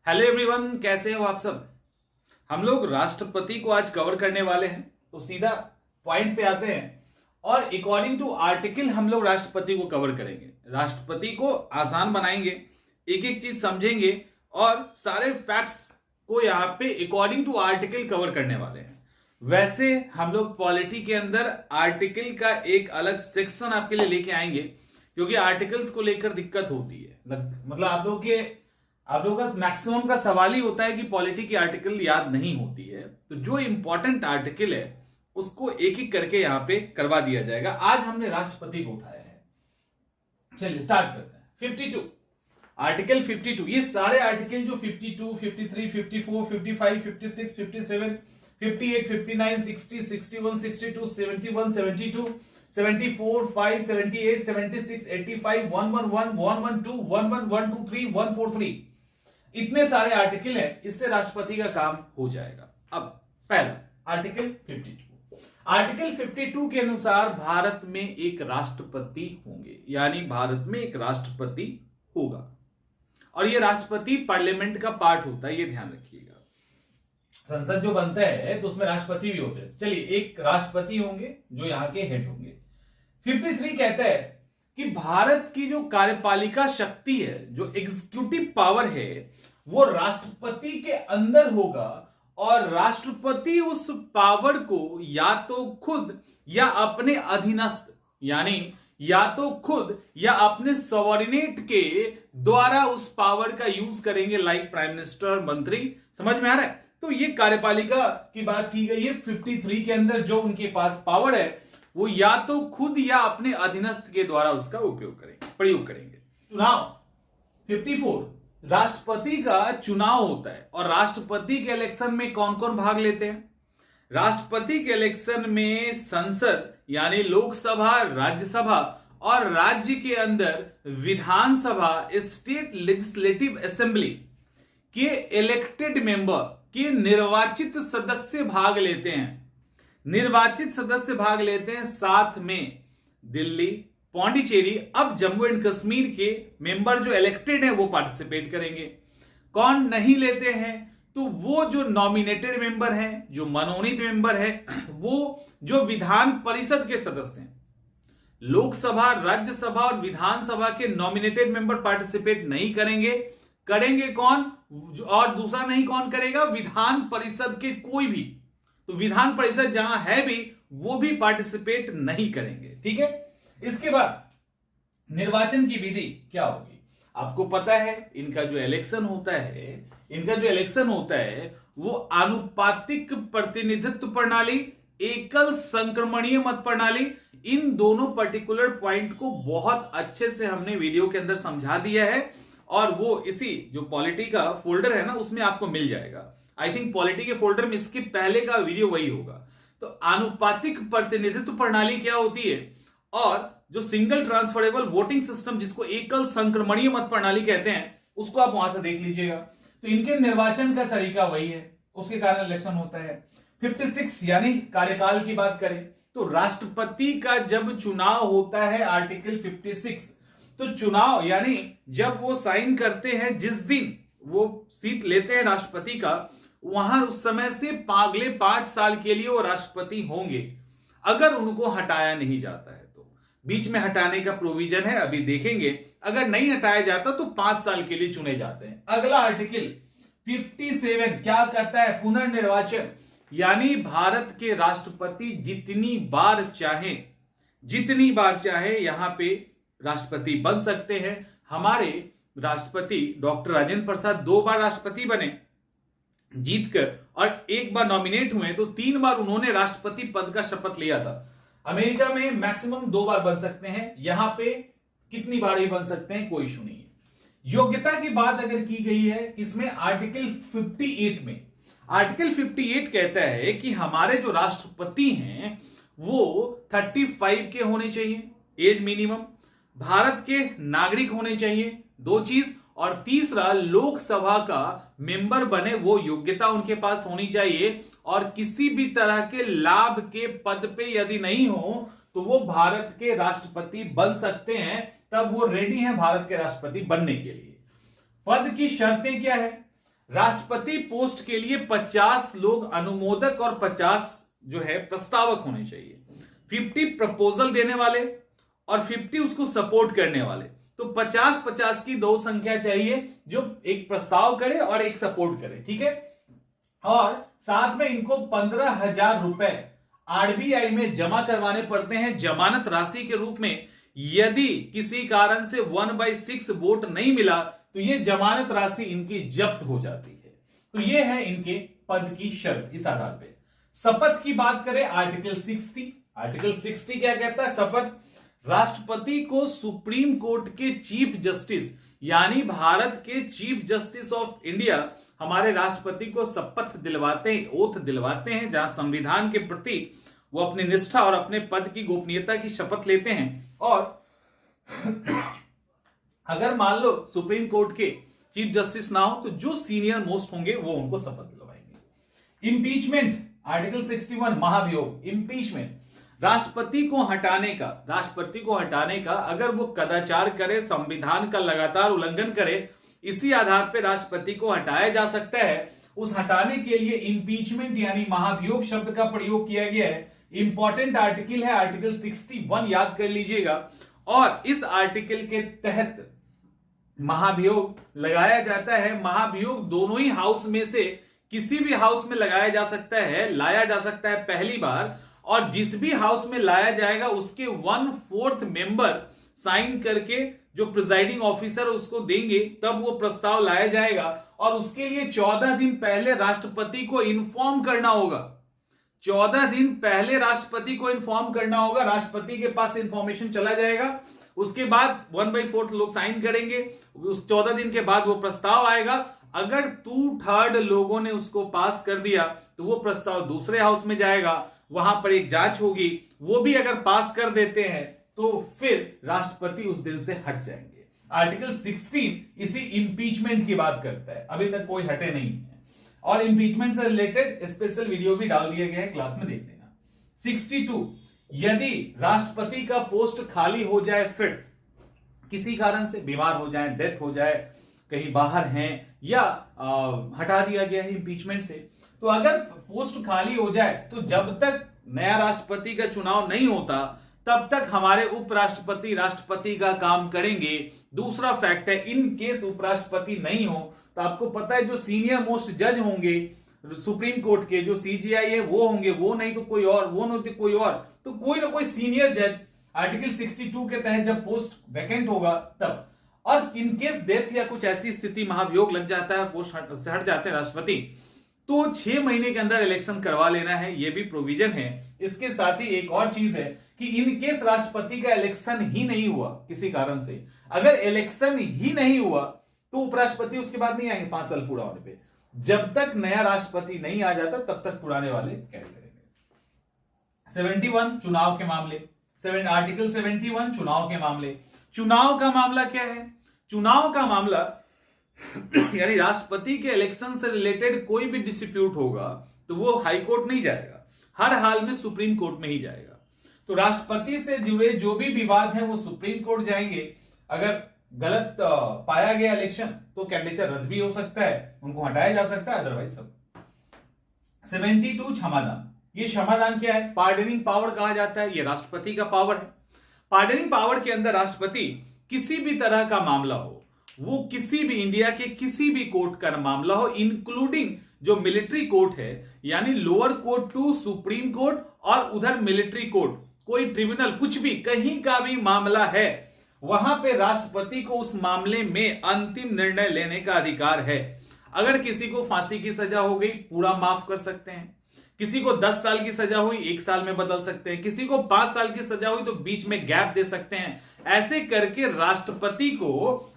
Hello everyone, कैसे हो आप सब। हम लोग राष्ट्रपति को आज कवर करने वाले हैं, तो सीधा पॉइंट पे आते हैं और अकॉर्डिंग टू आर्टिकल हम लोग राष्ट्रपति को कवर करेंगे। राष्ट्रपति को आसान बनाएंगे, एक एक चीज समझेंगे और सारे फैक्ट्स को यहाँ पे अकॉर्डिंग टू आर्टिकल कवर करने वाले हैं। वैसे हम लोग पॉलिटी के अंदर आर्टिकल का एक अलग सेक्शन आपके लिए लेके आएंगे, क्योंकि आर्टिकल्स को लेकर दिक्कत होती है। मतलब आप लोगों का मैक्सिमम का सवाल ही होता है कि पॉलिटी की आर्टिकल याद नहीं होती है, तो जो इंपॉर्टेंट आर्टिकल है उसको एक एक करके यहां पे करवा दिया जाएगा। आज हमने राष्ट्रपति को उठाया है, चलिए स्टार्ट करते हैं। 52 आर्टिकल 52, ये सारे आर्टिकल जो 52, 53, 54, 55, 56, 57, 58, 59, 60, 61, 62, 71, 72, 74, 5, 78, 76, 85, 111, 112, 11, 123, 143, इतने सारे आर्टिकल हैं। इससे राष्ट्रपति का काम हो जाएगा। अब पहला आर्टिकल 52, आर्टिकल 52 के अनुसार भारत में एक राष्ट्रपति होंगे, यानी भारत में एक राष्ट्रपति होगा और यह राष्ट्रपति पार्लियामेंट का पार्ट होता है, ये ध्यान रखिएगा। संसद जो बनता है तो उसमें राष्ट्रपति भी होते हैं। चलिए, एक राष्ट्रपति होंगे जो यहां के हेड होंगे। 53 कहता है कि भारत की जो कार्यपालिका शक्ति है, जो एग्जीक्यूटिव पावर है, वो राष्ट्रपति के अंदर होगा और राष्ट्रपति उस पावर को या तो खुद या अपने अधीनस्थ, यानी या तो खुद या अपने सबऑर्डिनेट के द्वारा उस पावर का यूज करेंगे, लाइक प्राइम मिनिस्टर, मंत्री। समझ में आ रहा है? तो ये कार्यपालिका की बात की गई है 53 के अंदर। जो उनके पास पावर है वो या तो खुद या अपने अधीनस्थ के द्वारा उसका प्रयोग करेंगे। चुनाव 54, राष्ट्रपति का चुनाव होता है और राष्ट्रपति के इलेक्शन में कौन कौन भाग लेते हैं? राष्ट्रपति के इलेक्शन में संसद यानी लोकसभा, राज्यसभा और राज्य के अंदर विधानसभा, स्टेट लेजिस्लेटिव असेंबली के इलेक्टेड मेंबर के निर्वाचित सदस्य भाग लेते हैं। निर्वाचित सदस्य भाग लेते हैं, साथ में दिल्ली, पौंडीचेरी, अब जम्मू एंड कश्मीर के मेंबर जो इलेक्टेड हैं वो पार्टिसिपेट करेंगे। कौन नहीं लेते हैं? तो वो जो नॉमिनेटेड मेंबर हैं, जो मनोनीत मेंबर है, वो जो विधान परिषद के सदस्य हैं। लोकसभा, राज्यसभा और विधानसभा के नॉमिनेटेड मेंबर पार्टिसिपेट नहीं करेंगे। करेंगे कौन? और दूसरा नहीं कौन करेगा? विधान परिषद के कोई भी। तो विधान परिषद जहां है भी वो भी पार्टिसिपेट नहीं करेंगे। ठीक है। इसके बाद निर्वाचन की विधि क्या होगी? आपको पता है इनका जो इलेक्शन होता है वो आनुपातिक प्रतिनिधित्व प्रणाली, एकल संक्रमणीय मत प्रणाली, इन दोनों पर्टिकुलर पॉइंट को बहुत अच्छे से हमने वीडियो के अंदर समझा दिया है और वो इसी जो पॉलिटी का फोल्डर है ना उसमें आपको मिल जाएगा। आई थिंक पॉलिटी के फोल्डर में इसके पहले का वीडियो वही होगा। तो आनुपातिक प्रतिनिधित्व प्रणाली क्या होती है और जो सिंगल ट्रांसफरेबल वोटिंग सिस्टम, जिसको एकल संक्रमणीय मत प्रणाली कहते हैं, उसको आप वहां से देख लीजिएगा। तो इनके निर्वाचन का तरीका वही है, उसके कारण इलेक्शन होता है। 56 यानी कार्यकाल की बात करें तो राष्ट्रपति का जब चुनाव होता है, आर्टिकल 56, तो चुनाव यानी जब वो साइन करते हैं, जिस दिन वो सीट लेते हैं राष्ट्रपति का, वहां उस समय से अगले 5 साल के लिए वो राष्ट्रपति होंगे, अगर उनको हटाया नहीं जाता है तो। बीच में हटाने का प्रोविजन है, अभी देखेंगे। अगर नहीं हटाया जाता तो 5 साल के लिए चुने जाते हैं। अगला आर्टिकल 57 क्या कहता है? पुनर्निर्वाचन, यानी भारत के राष्ट्रपति जितनी बार चाहे यहां पे राष्ट्रपति बन सकते हैं। हमारे राष्ट्रपति डॉक्टर राजेंद्र प्रसाद 2 बार राष्ट्रपति बने जीतकर और 1 बार नॉमिनेट हुए, तो 3 बार उन्होंने राष्ट्रपति पद का शपथ लिया था। अमेरिका में मैक्सिमम 2 बार बन सकते हैं, यहां पे कितनी बार ही बन सकते हैं, कोई इशू नहीं है। योग्यता की बात अगर की गई है किसमें? आर्टिकल 58 में। आर्टिकल 58 कहता है कि हमारे जो राष्ट्रपति हैं वो 35 के होने चाहिए, एज मिनिमम, भारत के नागरिक होने चाहिए, 2 चीज, और तीसरा लोकसभा का मेंबर बने वो योग्यता उनके पास होनी चाहिए, और किसी भी तरह के लाभ के पद पे यदि नहीं हो तो वो भारत के राष्ट्रपति बन सकते हैं। तब वो रेडी हैं भारत के राष्ट्रपति बनने के लिए। पद की शर्तें क्या है? राष्ट्रपति पोस्ट के लिए 50 लोग अनुमोदक और 50 जो है प्रस्तावक होने चाहिए। 50 प्रपोजल देने वाले और 50 उसको सपोर्ट करने वाले। तो 50-50 की दो संख्या चाहिए जो एक प्रस्ताव करे और एक सपोर्ट करे, ठीक है। और साथ में इनको 15,000 रुपए आरबीआई में जमा करवाने पड़ते हैं जमानत राशि के रूप में। यदि किसी कारण से 1/6 वोट नहीं मिला तो ये जमानत राशि इनकी जब्त हो जाती है। तो ये है इनके पद की शर्त। इस आधार पे शपथ की बात करें, आर्टिकल 60 क्या कहता है? शपथ राष्ट्रपति को सुप्रीम कोर्ट के चीफ जस्टिस यानी भारत के चीफ जस्टिस ऑफ इंडिया हमारे राष्ट्रपति को शपथ दिलवाते हैं, ओथ दिलवाते हैं, जहां संविधान के प्रति वो अपनी निष्ठा और अपने पद की गोपनीयता की शपथ लेते हैं। और अगर मान लो सुप्रीम कोर्ट के चीफ जस्टिस ना हो तो जो सीनियर मोस्ट होंगे वो उनको शपथ दिलवाएंगे। इंपीचमेंट, आर्टिकल 61 महाभियोग। इंपीचमेंट राष्ट्रपति को हटाने का अगर वो कदाचार करे, संविधान का लगातार उल्लंघन करे, इसी आधार पर राष्ट्रपति को हटाया जा सकता है। उस हटाने के लिए इंपीचमेंट यानी महाभियोग शब्द का प्रयोग किया गया है। इंपॉर्टेंट आर्टिकल है, आर्टिकल 61 याद कर लीजिएगा। और इस आर्टिकल के तहत महाभियोग लगाया जाता है। महाभियोग दोनों ही हाउस में से किसी भी हाउस में लगाया जा सकता है, लाया जा सकता है पहली बार, और जिस भी हाउस में लाया जाएगा उसके 1/4 मेंबर साइन करके जो प्रिजाइडिंग ऑफिसर उसको देंगे, तब वो प्रस्ताव लाया जाएगा। और उसके लिए 14 दिन पहले राष्ट्रपति को इन्फॉर्म करना होगा। 14 दिन पहले राष्ट्रपति को इन्फॉर्म करना होगा। राष्ट्रपति के पास इंफॉर्मेशन चला जाएगा, उसके बाद 1/4 लोग साइन करेंगे। उस 14 दिन के बाद वो प्रस्ताव आएगा। अगर 2/3 लोगों ने उसको पास कर दिया तो वो प्रस्ताव दूसरे हाउस में जाएगा, वहां पर एक जांच होगी। वो भी अगर पास कर देते हैं तो फिर राष्ट्रपति उस दिन से हट जाएंगे। आर्टिकल 16 इसी इंपीचमेंट की बात करता है। अभी तक कोई हटे नहीं है और इंपीचमेंट से रिलेटेड स्पेशल वीडियो भी डाल दिया गया है, क्लास में देख लेना। 62 यदि राष्ट्रपति का पोस्ट खाली हो जाए, फिर किसी कारण से बीमार हो जाए, डेथ हो जाए, कहीं बाहर हैं या हटा दिया गया है इंपीचमेंट से, तो अगर पोस्ट खाली हो जाए तो जब तक नया राष्ट्रपति का चुनाव नहीं होता तब तक हमारे उपराष्ट्रपति राष्ट्रपति का काम करेंगे। दूसरा फैक्ट है, इन केस उपराष्ट्रपति नहीं हो तो आपको पता है जो सीनियर मोस्ट जज होंगे सुप्रीम कोर्ट के, जो सीजीआई है वो होंगे, वो नहीं तो कोई और, वो नहीं तो कोई और, तो कोई ना कोई सीनियर जज आर्टिकल 62 के तहत जब पोस्ट वैकेंट होगा तब। और इनकेस डेथ या कुछ ऐसी स्थिति महाभियोग लग जाता है, पोस्ट से हट जाते हैं राष्ट्रपति, तो 6 महीने के अंदर इलेक्शन करवा लेना है, यह भी प्रोविजन है। इसके साथ ही एक और चीज है कि इनकेस राष्ट्रपति का इलेक्शन ही नहीं हुआ किसी कारण से, अगर इलेक्शन ही नहीं हुआ तो उपराष्ट्रपति उसके बाद नहीं आएंगे 5 साल पूरा होने पे। जब तक नया राष्ट्रपति नहीं आ जाता तब तक पुराने वाले कैरी करेंगे। 71 चुनाव के मामले, आर्टिकल 71 चुनाव के मामले। चुनाव का मामला क्या है? चुनाव का मामला यानी राष्ट्रपति के इलेक्शन से रिलेटेड कोई भी डिस्प्यूट होगा तो वो हाई कोर्ट नहीं जाएगा, हर हाल में सुप्रीम कोर्ट में ही जाएगा। तो राष्ट्रपति से जुड़े जो भी विवाद हैं वो सुप्रीम कोर्ट जाएंगे। अगर गलत पाया गया इलेक्शन तो कैंडिडेट रद्द भी हो सकता है, उनको हटाया जा सकता है, अदरवाइज सब। 72 क्षमादान। ये क्षमादान क्या है? पार्डनिंग पावर कहा जाता है, ये राष्ट्रपति का पावर है। पार्डनिंग पावर के अंदर राष्ट्रपति किसी भी तरह का मामला हो, वो किसी भी इंडिया के किसी भी कोर्ट का मामला हो, इंक्लूडिंग जो मिलिट्री कोर्ट है यानी lower court to supreme court और उधर मिलिट्री कोर्ट, कोई ट्रिब्यूनल, कुछ भी कहीं का भी मामला है, वहां पे राष्ट्रपति को उस मामले में अंतिम निर्णय लेने का अधिकार है। अगर किसी को फांसी की सजा हो गई, पूरा माफ कर सकते हैं। किसी को 10 साल की सजा हुई 1 साल में बदल सकते हैं। किसी को 5 साल की सजा हुई तो बीच में गैप दे सकते हैं। ऐसे करके राष्ट्रपति को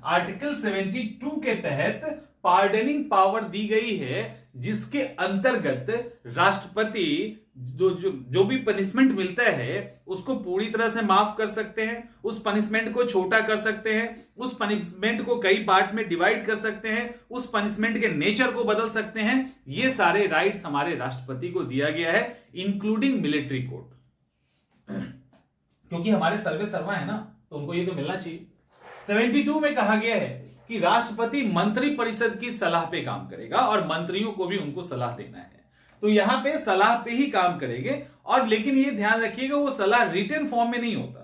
आर्टिकल 72 के तहत पार्डनिंग पावर दी गई है, जिसके अंतर्गत राष्ट्रपति जो भी पनिशमेंट मिलता है उसको पूरी तरह से माफ कर सकते हैं, उस पनिशमेंट को छोटा कर सकते हैं, उस पनिशमेंट को कई पार्ट में डिवाइड कर सकते हैं, उस पनिशमेंट के नेचर को बदल सकते हैं। ये सारे राइट्स हमारे राष्ट्रपति को दिया गया है, इंक्लूडिंग मिलिट्री कोर्ट, क्योंकि हमारे सर्वे सर्वा है ना, तो उनको ये तो मिलना चाहिए। 72 में कहा गया है कि राष्ट्रपति मंत्री परिषद की सलाह पे काम करेगा और मंत्रियों को भी उनको सलाह देना है। तो यहां पे सलाह पे ही काम करेंगे, और लेकिन ये ध्यान रखिएगा वो सलाह रिटन फॉर्म में नहीं होता,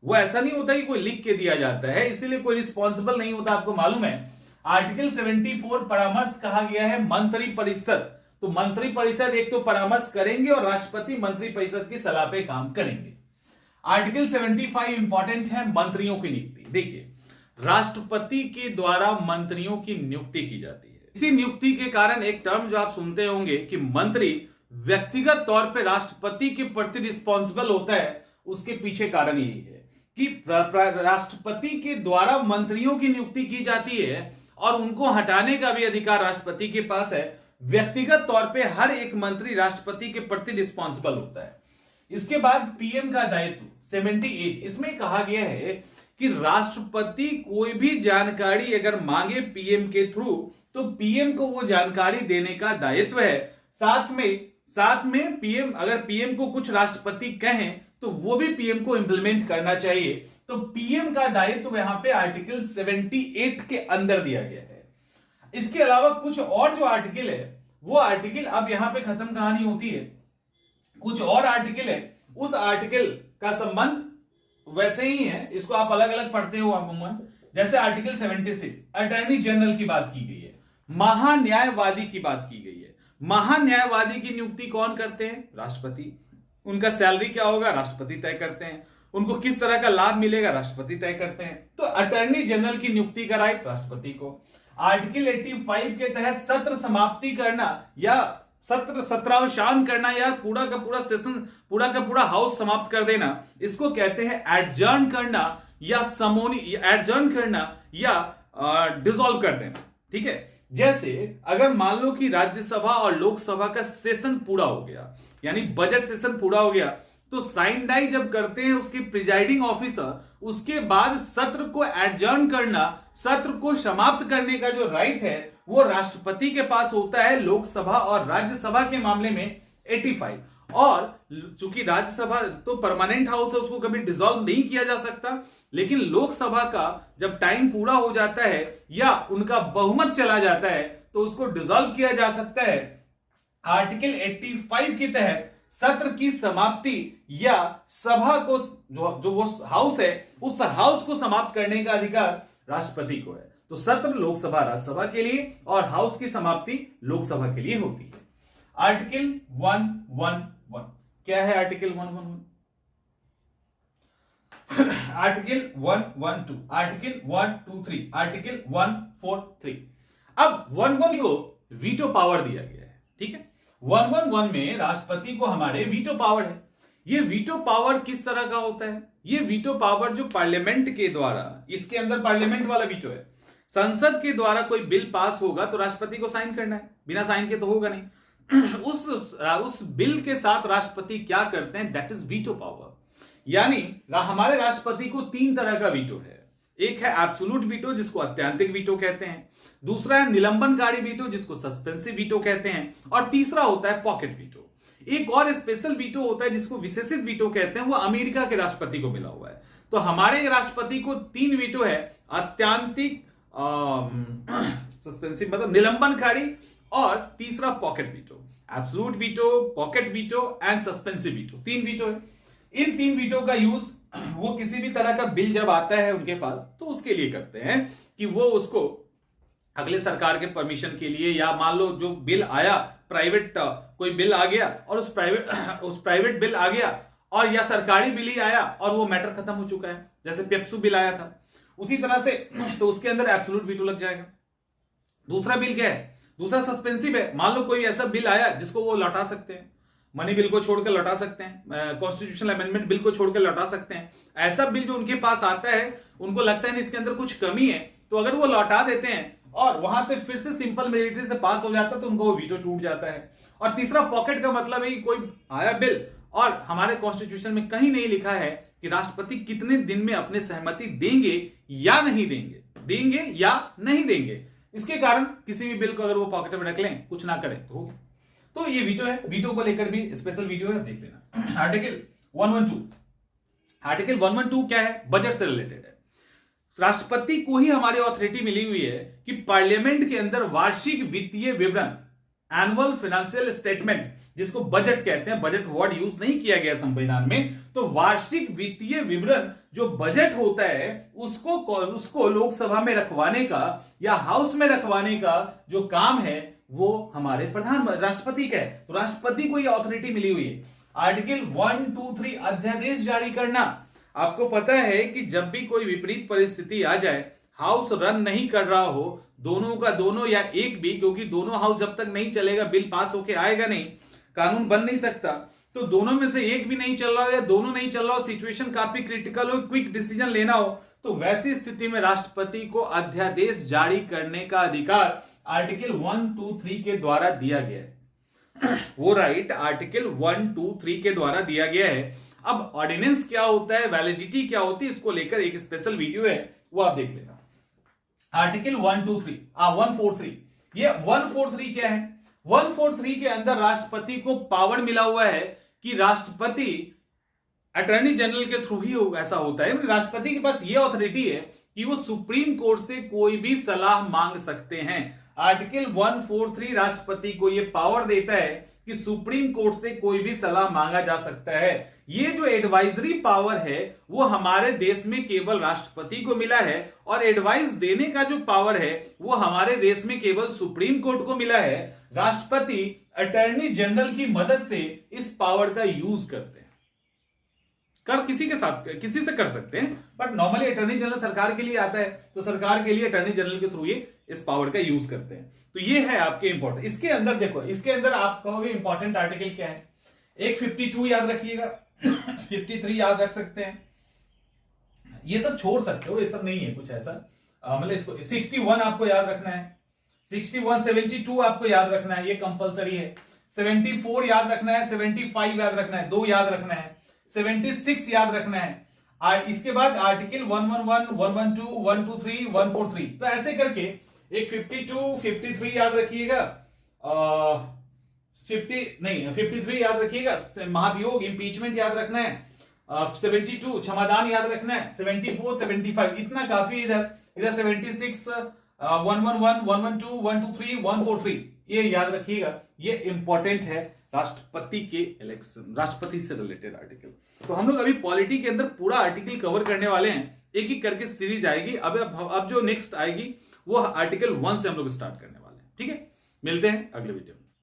वो ऐसा नहीं होता कि कोई लिख के दिया जाता है, इसीलिए कोई रिस्पॉन्सिबल नहीं होता। आपको मालूम है आर्टिकल 74 परामर्श कहा गया है मंत्री परिषद, तो मंत्री परिषद एक तो परामर्श करेंगे और राष्ट्रपति मंत्री परिषद की सलाह पे काम करेंगे। आर्टिकल 75 इंपॉर्टेंट है, मंत्रियों की नियुक्ति। देखिए राष्ट्रपति के द्वारा मंत्रियों की नियुक्ति की जाती है। इसी नियुक्ति के कारण एक टर्म जो आप सुनते होंगे कि मंत्री व्यक्तिगत तौर पे राष्ट्रपति के प्रति रिस्पॉन्सिबल होता है, उसके पीछे कारण यही है कि राष्ट्रपति के द्वारा मंत्रियों की नियुक्ति की जाती है और उनको हटाने का भी अधिकार राष्ट्रपति के पास है। व्यक्तिगत तौर पे हर एक मंत्री राष्ट्रपति के प्रति रिस्पॉन्सिबल होता है। इसके बाद पीएम का दायित्व 78, इसमें कहा गया है कि राष्ट्रपति कोई भी जानकारी अगर मांगे पीएम के थ्रू तो पीएम को वो जानकारी देने का दायित्व है। साथ में पीएम, अगर पीएम को कुछ राष्ट्रपति कहें तो वो भी पीएम को इंप्लीमेंट करना चाहिए। तो पीएम का दायित्व यहां पे आर्टिकल 78 के अंदर दिया गया है। इसके अलावा कुछ और जो आर्टिकल है वो आर्टिकल अब यहां पे खत्म कहानी होती है, कुछ और आर्टिकल है, उस आर्टिकल का संबंध वैसे ही है, इसको आप अलग अलग पढ़ते हो अमूमन। जैसे आर्टिकल 76 अटॉर्नी जनरल की बात की गई है, महान्यायवादी की बात की गई है। महान्यायवादी की नियुक्ति कौन करते हैं? राष्ट्रपति। उनका सैलरी क्या होगा? राष्ट्रपति तय करते हैं। उनको किस तरह का लाभ मिलेगा? राष्ट्रपति तय करते हैं। तो अटॉर्नी जनरल की नियुक्ति का राइट राष्ट्रपति को। आर्टिकल 85 के तहत सत्र समाप्ति करना या सत्रावसान करना या पूरा का पूरा सेशन, पूरा का पूरा हाउस समाप्त कर देना, इसको कहते हैं एडजर्न करना या एडजर्न करना या डिसॉल्व कर देना। ठीक है, जैसे अगर मान लो कि राज्यसभा और लोकसभा का सेशन पूरा हो गया, यानी बजट सेशन पूरा हो गया, तो साइन डाई जब करते हैं उसके प्रिजाइडिंग ऑफिसर, उसके बाद सत्र को एडजर्न करना, सत्र को समाप्त करने का जो राइट है वो राष्ट्रपति के पास होता है। लोकसभा और राज्यसभा के मामले में 85, और चूंकि राज्यसभा तो परमानेंट हाउस है उसको कभी डिसॉल्व नहीं किया जा सकता, लेकिन लोकसभा का जब टाइम पूरा हो जाता है या उनका बहुमत चला जाता है तो उसको डिसॉल्व किया जा सकता है। आर्टिकल 85 के तहत सत्र की समाप्ति या सभा को जो वो हाउस है उस हाउस को समाप्त करने का अधिकार राष्ट्रपति को है। तो सत्र लोकसभा राज्यसभा के लिए और हाउस की समाप्ति लोकसभा के लिए होती है। आर्टिकल 111 क्या है? Article 111 article 112, article 123, article 143। अब 111 को वीटो पावर दिया गया है। ठीक है, 111 में राष्ट्रपति को हमारे वीटो पावर है। ये वीटो पावर किस तरह का होता है? ये वीटो पावर जो पार्लियामेंट के द्वारा, इसके अंदर पार्लियामेंट वाला वीटो है, संसद के द्वारा कोई बिल पास होगा तो राष्ट्रपति को साइन करना है, बिना साइन के तो होगा नहीं। उस बिल के साथ राष्ट्रपति क्या करते हैं? That is veto power. यानी हमारे राष्ट्रपति को 3 तरह का वीटो है। एक है एब्सोल्यूट वीटो जिसको अत्यंतिक वीटो कहते हैं, दूसरा है निलंबनकारी वीटो जिसको सस्पेंसिव वीटो कहते हैं, और तीसरा होता है पॉकेट वीटो। एक और स्पेशल वीटो होता है जिसको विशेषित वीटो कहते हैं, वो अमेरिका के राष्ट्रपति को मिला हुआ है। तो हमारे राष्ट्रपति को 3 वीटो है, अत्यंतिक, सस्पेंसिव मतलब निलंबनकारी, और तीसरा pocket veto. Absolute veto, pocket veto and suspensive veto, 3 veto है। इन 3 वीटो का यूज वो किसी भी तरह का बिल जब आता है उनके पास तो उसके लिए करते हैं कि वो उसको अगले सरकार के परमिशन के लिए, या मान लो जो बिल आया प्राइवेट, कोई बिल आ गया और उस प्राइवेट बिल आ गया और या सरकारी बिल ही आया और वो मैटर खत्म हो चुका है, जैसे पेप्सू बिल आया था उसी तरह से, तो उसके अंदर एब्सोल्यूट वीटो लग जाएगा। दूसरा बिल क्या है? दूसरा सस्पेंसिव है। मान लो कोई ऐसा बिल आया जिसको वो लौटा सकते हैं, मनी बिल को छोड़कर लौटा सकते हैं, कॉन्स्टिट्यूशनल अमेंडमेंट बिल को छोड़कर लौटा सकते हैं। ऐसा बिल जो उनके पास आता है, उनको लगता है इसके अंदर कुछ कमी है, तो अगर वो लौटा देते हैं और वहां से फिर से सिंपल मेजॉरिटी से पास हो जाता है तो उनको वो वीटो टूट जाता है। और तीसरा पॉकेट का मतलब है कि कोई आया बिल और हमारे कॉन्स्टिट्यूशन में कहीं नहीं लिखा है कि राष्ट्रपति कितने दिन में अपने सहमति देंगे या नहीं देंगे, देंगे या नहीं देंगे। इसके कारण किसी भी बिल को अगर वो पॉकेट में रख लें, कुछ ना करें तो ये वीटो है। वीटो को लेकर भी स्पेशल वीडियो है, देख लेना। आर्टिकल 112 क्या है? बजट से रिलेटेड है। राष्ट्रपति को ही हमारी ऑथोरिटी मिली हुई है कि पार्लियामेंट के अंदर वार्षिक वित्तीय विवरण, एनुअल फाइनेंशियल स्टेटमेंट, जिसको बजट कहते हैं, बजट वर्ड यूज नहीं किया गया संविधान में, तो वार्षिक वित्तीय विवरण जो बजट होता है उसको लोकसभा में रखवाने का या हाउस में रखवाने का जो काम है वो हमारे राष्ट्रपति का है। तो राष्ट्रपति को ये ऑथोरिटी मिली हुई है। आर्टिकल 1, 2, 3 अध्यादेश जारी करना। आपको पता है कि जब भी कोई विपरीत परिस्थिति आ जाए, हाउस रन नहीं कर रहा हो, दोनों का दोनों या एक भी, क्योंकि दोनों हाउस जब तक नहीं चलेगा बिल पास होके आएगा नहीं, कानून बन नहीं सकता, तो दोनों में से एक भी नहीं चल रहा हो या दोनों नहीं चल रहा हो, सिचुएशन काफी क्रिटिकल हो, क्विक डिसीजन लेना हो, तो वैसी स्थिति में राष्ट्रपति को अध्यादेश जारी करने का अधिकार आर्टिकल 1, 2, 3 के द्वारा दिया गया है। वो राइट आर्टिकल 1, 2, 3 के द्वारा दिया गया है। अब ऑर्डिनेंस क्या होता है, वैलिडिटी क्या होती है, इसको लेकर एक स्पेशल वीडियो है, वो आप देख लेना। आर्टिकल 143 ये 143 क्या है? 143 के अंदर राष्ट्रपति को पावर मिला हुआ है कि राष्ट्रपति अटॉर्नी जनरल के थ्रू ही ऐसा होता है। राष्ट्रपति के पास ये ऑथोरिटी है कि वो सुप्रीम कोर्ट से कोई भी सलाह मांग सकते हैं। आर्टिकल 143 राष्ट्रपति को ये पावर देता है कि सुप्रीम कोर्ट से कोई भी सलाह मांगा जा सकता है। ये जो एडवाइजरी पावर है वो हमारे देश में केवल राष्ट्रपति को मिला है, और एडवाइस देने का जो पावर है वो हमारे देश में केवल सुप्रीम कोर्ट को मिला है। राष्ट्रपति अटॉर्नी जनरल की मदद से इस पावर का यूज करते हैं। किसी से कर सकते हैं, बट नॉर्मली अटॉर्नी जनरल सरकार के लिए आता है, तो सरकार के लिए अटॉर्नी जनरल के थ्रू ये इस पावर का यूज करते हैं। तो ये है आपके इंपॉर्टेंट। इसके अंदर देखो, इसके अंदर आप कहोगे इंपॉर्टेंट आर्टिकल क्या है? एक 52 याद रखिएगा, 53 याद रख सकते हैं, ये सब छोड़ सकते हो, ये सब नहीं है कुछ ऐसा, मतलब इसको 61 आपको याद रखना है, 61, 72 आपको याद रखना है, ये कंपलसरी है। 74 याद रखना है, 75 याद रखना है, 2 याद रखना है, 76 याद रखना है। इसके बाद आर्टिकल 111, 112, 123, 143, तो ऐसे करके एक 52, 53 याद रखिएगा, 53 याद रखिएगा, महाभियोग इम्पीचमेंट याद रखना है, 72 क्षमादान याद रखना है, 74, 75 इतना काफी। इधर 76, 111, 112, 123, 143 ये याद रखिएगा, ये इंपॉर्टेंट है राष्ट्रपति के इलेक्शन, राष्ट्रपति से रिलेटेड आर्टिकल। तो हम लोग अभी पॉलिटी के अंदर पूरा आर्टिकल कवर करने वाले हैं, एक एक करके सीरीज आएगी। अब जो नेक्स्ट आएगी वो आर्टिकल 1 से हम लोग स्टार्ट करने वाले हैं। ठीक है, मिलते हैं अगले वीडियो में।